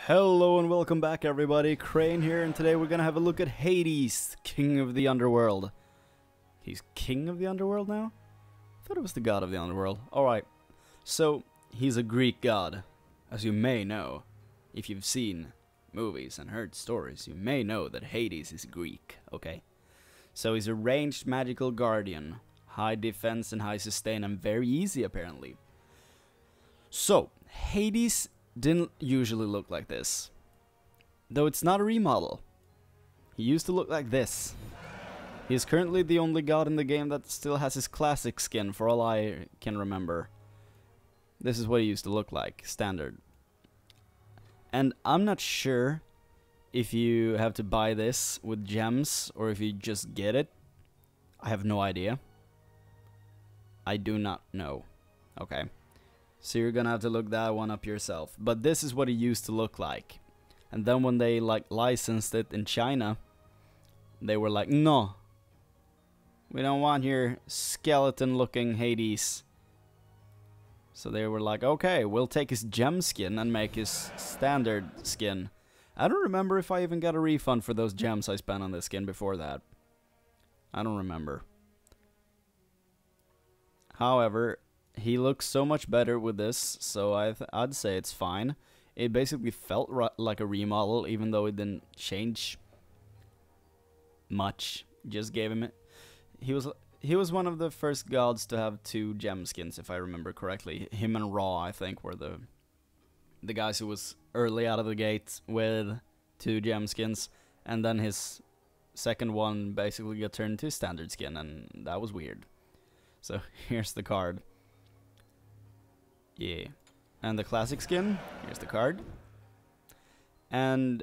Hello and welcome back everybody, Crane here, and today we're gonna have a look at Hades, King of the Underworld. He's King of the Underworld now? I thought it was the god of the Underworld. Alright, so he's a Greek god. As you may know, if you've seen movies and heard stories, you may know that Hades is Greek, okay? So he's a ranged magical guardian, high defense and high sustain, and very easy apparently. So, Hades didn't usually look like this, though it's not a remodel. He used to look like this. He is currently the only god in the game that still has his classic skin, for all I can remember. This is what he used to look like, standard. And I'm not sure if you have to buy this with gems or if you just get it. I have no idea. I do not know. Okay. So you're gonna have to look that one up yourself. But this is what it used to look like. And then when they licensed it in China, they were like, no, we don't want your skeleton looking Hades. So they were like, okay, we'll take his gem skin and make his standard skin. I don't remember if I even got a refund for those gems I spent on this skin before that. I don't remember. However, he looks so much better with this, so I'd say it's fine. It basically felt like a remodel, even though it didn't change much. Just gave him it. He was one of the first gods to have 2 gem skins, if I remember correctly. Him and Ra, I think, were the guys who was early out of the gate with 2 gem skins, and then his second one basically got turned to standard skin, and that was weird. So here's the card. Yeah, and the classic skin, here's the card. And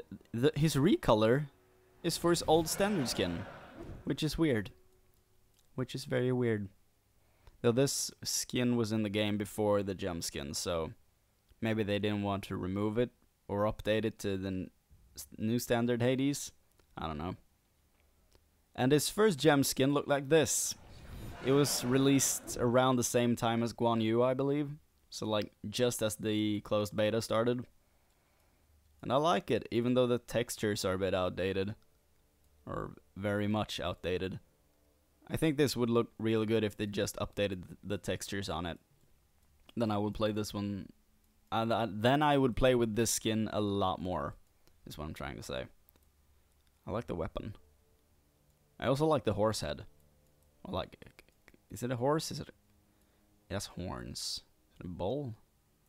his recolor is for his old standard skin, which is weird. Which is very weird. Though this skin was in the game before the gem skin, so maybe they didn't want to remove it or update it to the new standard Hades. I don't know. And his first gem skin looked like this. It was released around the same time as Guan Yu, I believe. So like just as the closed beta started. And I like it, even though the textures are a bit outdated. Or very much outdated. I think this would look really good if they just updated the textures on it. Then I would play this one. Then I would play with this skin a lot more. Is what I'm trying to say. I like the weapon. I also like the horse head. I like. Is it a horse? Is it? It has horns. A bull?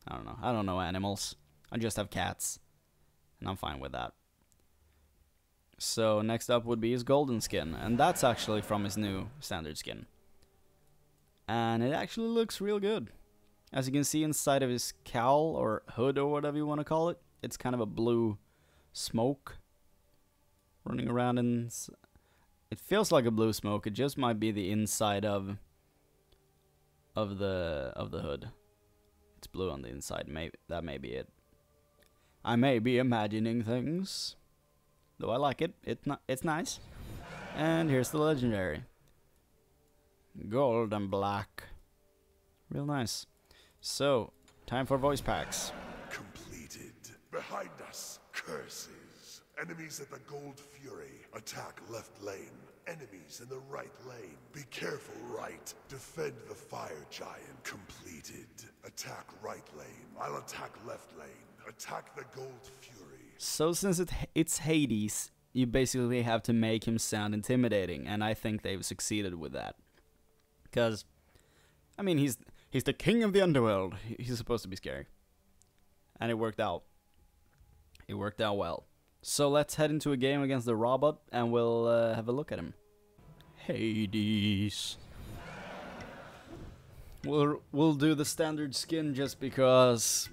I don't know. I don't know animals. I just have cats. And I'm fine with that. So next up would be his golden skin. And that's actually from his new standard skin. And it actually looks real good. As you can see inside of his cowl or hood or whatever you want to call it. It's kind of a blue smoke running around in... It feels like a blue smoke. It just might be the inside of the hood. It's blue on the inside. That may be it. I may be imagining things, though I like it. It's nice. And here's the legendary. Gold and black. Real nice. So, time for voice packs. Completed. Behind us, curses. Enemies at the Gold Fury. Attack left lane. Enemies in the right lane. Be careful, right. Defend the fire giant. Completed. Attack right lane. I'll attack left lane. Attack the Gold Fury. So since it's Hades, you basically have to make him sound intimidating, and I think they've succeeded with that. Because, I mean, he's the king of the underworld. He's supposed to be scary. And it worked out. It worked out well. So let's head into a game against the robot, and we'll have a look at him. Hades. We'll do the standard skin just because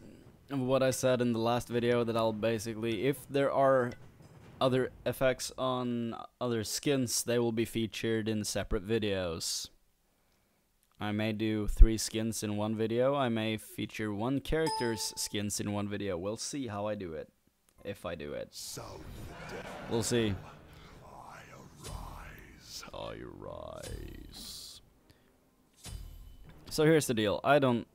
of what I said in the last video, that I'll basically, if there are other effects on other skins, they will be featured in separate videos. I may do 3 skins in one video. I may feature 1 character's skins in one video. We'll see how I do it. If I do it. We'll see. I rise. So here's the deal. I don't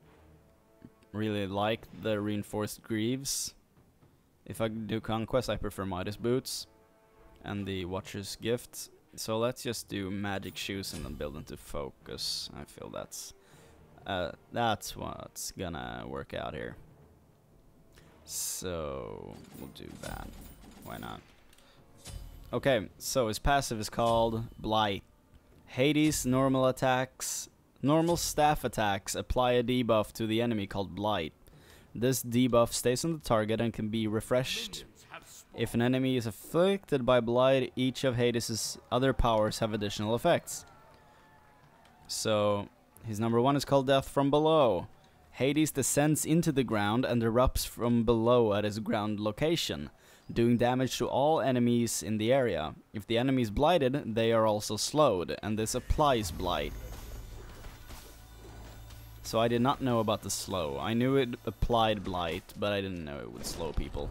really like the reinforced greaves. If I do Conquest, I prefer Midas Boots and the Watcher's Gift. So let's just do Magic Shoes and then build into Focus. I feel that's what's gonna work out here. So we'll do that. Why not? Okay, so his passive is called Blight. Hades' normal staff attacks apply a debuff to the enemy called Blight. This debuff stays on the target and can be refreshed. If an enemy is afflicted by Blight, each of Hades' other powers have additional effects. So, his number 1 is called Death from Below. Hades descends into the ground and erupts from below at his ground location, doing damage to all enemies in the area. If the enemy is blighted, they are also slowed, and this applies Blight. So I did not know about the slow. I knew it applied Blight, but I didn't know it would slow people.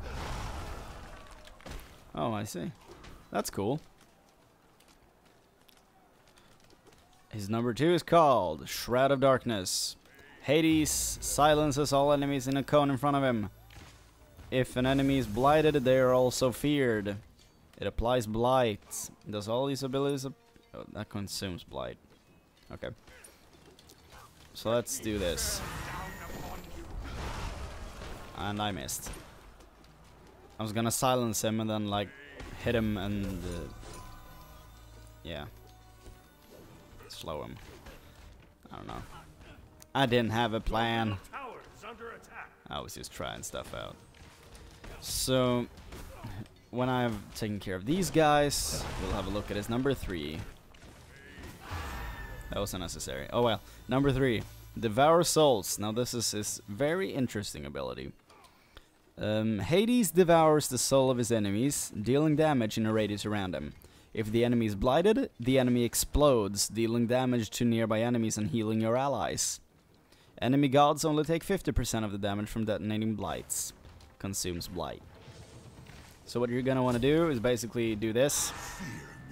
Oh, I see. That's cool. His number 2 is called Shroud of Darkness. Hades silences all enemies in a cone in front of him. If an enemy is blighted, they are also feared. It applies Blight. Does all these abilities... oh, that consumes Blight. Okay. So let's do this. And I missed. I was gonna silence him and then like hit him and yeah, slow him. I don't know. I didn't have a plan. I was just trying stuff out. So when I've taken care of these guys, we'll have a look at his number 3. That was unnecessary. Oh well. Number 3. Devour Souls. Now this is his very interesting ability. Hades devours the soul of his enemies, dealing damage in a radius around him. If the enemy is blighted, the enemy explodes, dealing damage to nearby enemies and healing your allies. Enemy gods only take 50% of the damage from detonating blights. Consumes Blight. So what you're gonna want to do is basically do this,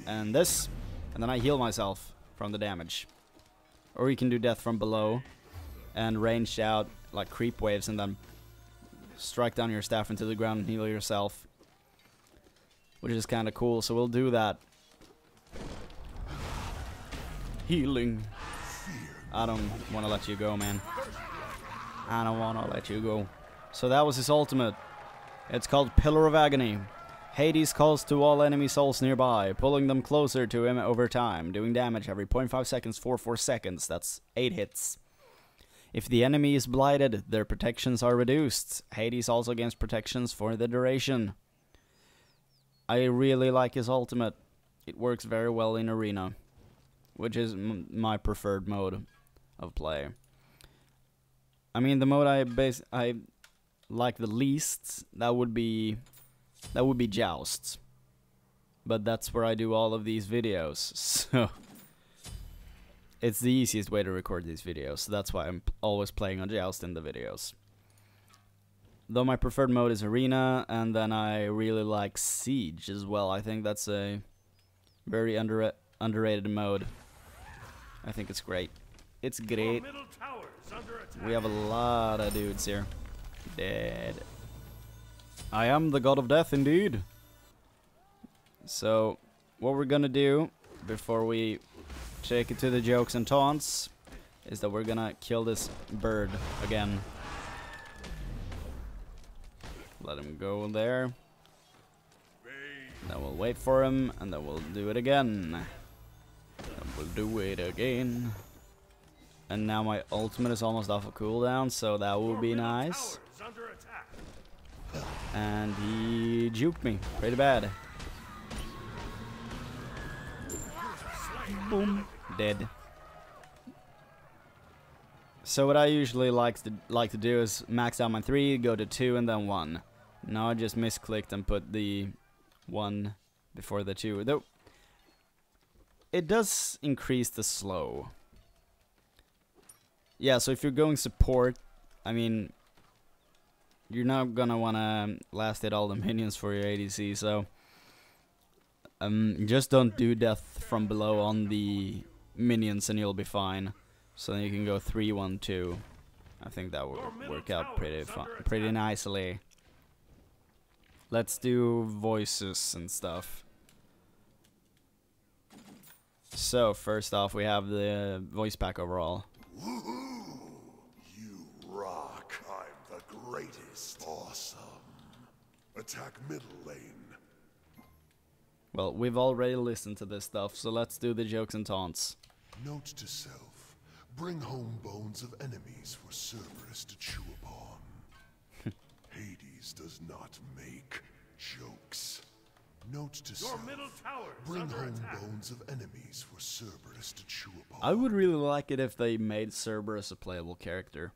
and then I heal myself from the damage. Or you can do Death from Below and range out like creep waves and then strike down your staff into the ground and heal yourself, which is kind of cool. So we'll do that. Healing. I don't want to let you go, man. I don't want to let you go. So that was his ultimate. It's called Pillar of Agony. Hades calls to all enemy souls nearby, pulling them closer to him over time, doing damage every 0.5 seconds for 4 seconds. That's 8 hits. If the enemy is blighted, their protections are reduced. Hades also gains protections for the duration. I really like his ultimate. It works very well in Arena, which is my preferred mode of play. I mean, the mode I like the least, that would be Joust. But that's where I do all of these videos, so it's the easiest way to record these videos, so that's why I'm always playing on Joust in the videos. Though my preferred mode is Arena, and then I really like Siege as well. I think that's a very underrated mode. I think it's great. It's great. We have a lot of dudes here. Dead. I am the god of death indeed. So, what we're gonna do before we take it to the jokes and taunts is that we're gonna kill this bird again. Let him go there. Then we'll wait for him, and then we'll do it again. And we'll do it again. And now my ultimate is almost off a cooldown, so that will be nice. And he juked me pretty bad. Boom. Dead. So what I usually like to do is max out my 3, go to 2, and then 1. Now I just misclicked and put the 1 before the 2. Though it does increase the slow. Yeah, so if you're going support, I mean, you're not gonna wanna last hit all the minions for your ADC, so just don't do Death from Below on the minions and you'll be fine. So then you can go 3, 1, 2. I think that will work out pretty nicely. Let's do voices and stuff. So, first off, we have the voice pack overall. Woohoo! You rock. I'm the greatest. Awesome. Attack middle lane. Well, we've already listened to this stuff, so let's do the jokes and taunts. Note to self. Bring home bones of enemies for Cerberus to chew upon. Hades does not make jokes. Note to self. Middle tower is Bring under home attack. bones of enemies for Cerberus to chew upon. I would really like it if they made Cerberus a playable character.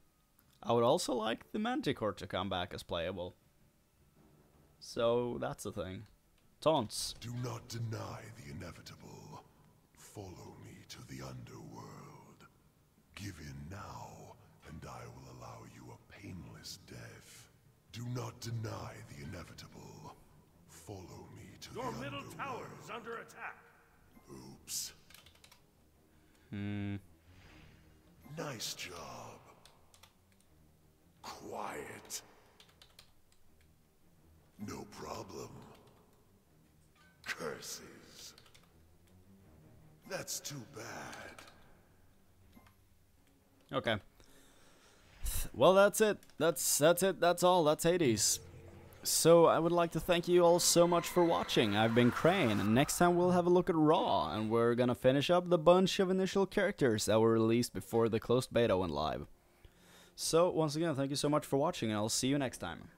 I would also like the Manticore to come back as playable. So, that's the thing. Taunts. Do not deny the inevitable. Follow me to the Underworld. Give in now, and I will allow you a painless death. Do not deny the inevitable. Follow me to the Your Underworld. middle tower is under attack. Oops. Nice job. Quiet. No problem. Curses. That's too bad. Okay. Well, that's it. That's it. That's all. That's Hades. So, I would like to thank you all so much for watching. I've been Crane, and next time we'll have a look at Raw, and we're gonna finish up the bunch of initial characters that were released before the closed beta went live. So, once again, thank you so much for watching, and I'll see you next time.